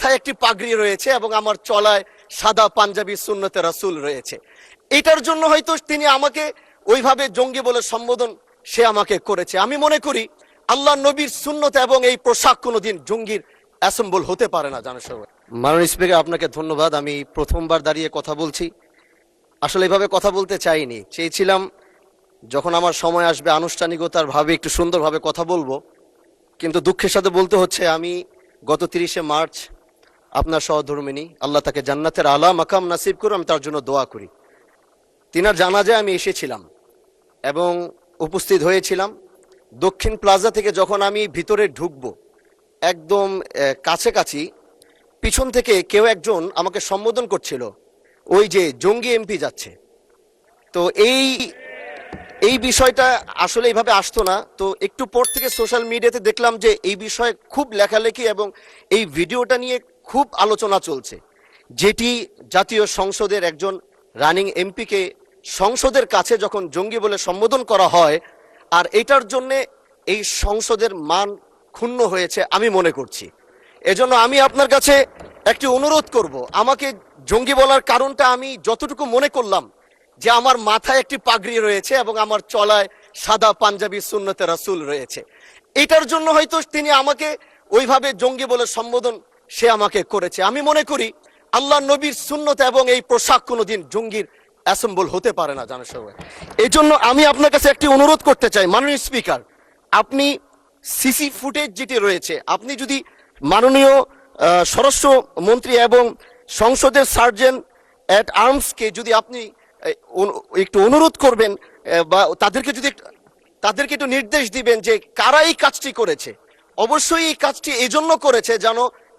মাথায় একটি পাগড়ি রয়েছে এবং আমার চলায় সাদা পাঞ্জাবি সুন্নতে রাসূল রয়েছে। এটার জন্য হয়তো তিনি আমাকে ওইভাবে জঙ্গি বলে সম্বোধন সে আমাকে করেছে। আমি মনে করি আল্লাহ নবীর সুন্নত এবং এই পোশাক কোনোদিন জঙ্গির অ্যাসেম্বল হতে পারে না। জানো সবাই, মাননীয় স্পিকার আপনাকে ধন্যবাদ। আমি প্রথমবার দাঁড়িয়ে কথা বলছি, আসলে এভাবে কথা বলতে চাইনি, চেয়েছিলাম যখন আমার সময় আসবে আনুষ্ঠানিকতার ভাবে একটু সুন্দরভাবে কথা বলবো। কিন্তু দুঃখের সাথে বলতে হচ্ছে আমি গত 30শে মার্চ আপনার সহধর্মিনী, আল্লাহ তাকে জান্নাতের আলা মাকাম নাসিব করুন, আমি তার জন্য দোয়া করি। তিনার জানাজায় আমি এসেছিলাম এবং উপস্থিত হয়েছিলাম। দক্ষিণ প্লাজা থেকে যখন আমি ভিতরে ঢুকবো, একদম কাছাকাছি পিছন থেকে কেউ একজন আমাকে সম্বোধন করছিল, ওই যে জঙ্গি এমপি যাচ্ছে। তো এই বিষয়টা আসলে এইভাবে আসতো না। তো একটু পর থেকে সোশ্যাল মিডিয়াতে দেখলাম যে এই বিষয়ে খুব লেখালেখি এবং এই ভিডিওটা নিয়ে খুব আলোচনা চলছে, যেটি জাতীয় সংসদের একজন রানিং এমপিকে সংসদের কাছে যখন জঙ্গি বলে সম্বোধন করা হয়, আর এটার জন্যে এই সংসদের মান ক্ষুণ্ণ হয়েছে আমি মনে করছি। এজন্য আমি আপনার কাছে একটি অনুরোধ করব, আমাকে জঙ্গি বলার কারণটা আমি যতটুকু মনে করলাম যে আমার মাথায় একটি পাগড়ি রয়েছে এবং আমার চলায় সাদা পাঞ্জাবি সুন্নতে রাসূল রয়েছে। এটার জন্য হয়তো তিনি আমাকে ওইভাবে জঙ্গি বলে সম্বোধন সে আমাকে করেছে। আমি মনে করি আল্লাহ নবীর সুন্নত এবং এই পোশাক কোনোদিন জঙ্গির অ্যাসেম্বল হতে পারে না। জানো সবাই, এই জন্য আমি আপনার কাছে একটি অনুরোধ করতে চাই, মাননীয় স্পিকার, আপনি সিসি ফুটেজ যেটি রয়েছে, আপনি যদি মাননীয় স্বরাষ্ট্র মন্ত্রী এবং সংসদের সার্জেন্ট অ্যাট আর্মসকে যদি আপনি একটু অনুরোধ করবেন বা তাদেরকে একটু নির্দেশ দিবেন যে কারা এই কাজটি করেছে। অবশ্যই এই কাজটি এই জন্য করেছে যেন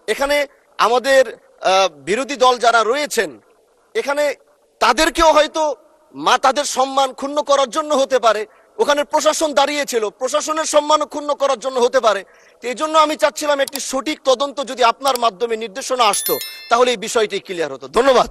এখানে আমাদের বিরোধী দল যারা রয়েছেন এখানে তাদেরকেও হয়তো তাদের সম্মান ক্ষুণ্ণ করার জন্য হতে পারে, ওখানে প্রশাসন দাঁড়িয়েছিল, প্রশাসনের সম্মান ক্ষুণ্ণ করার জন্য হতে পারে। এই জন্য আমি চাচ্ছিলাম একটি সঠিক তদন্ত যদি আপনার মাধ্যমে নির্দেশনা আসতো তাহলে এই বিষয়টি ক্লিয়ার হতো। ধন্যবাদ।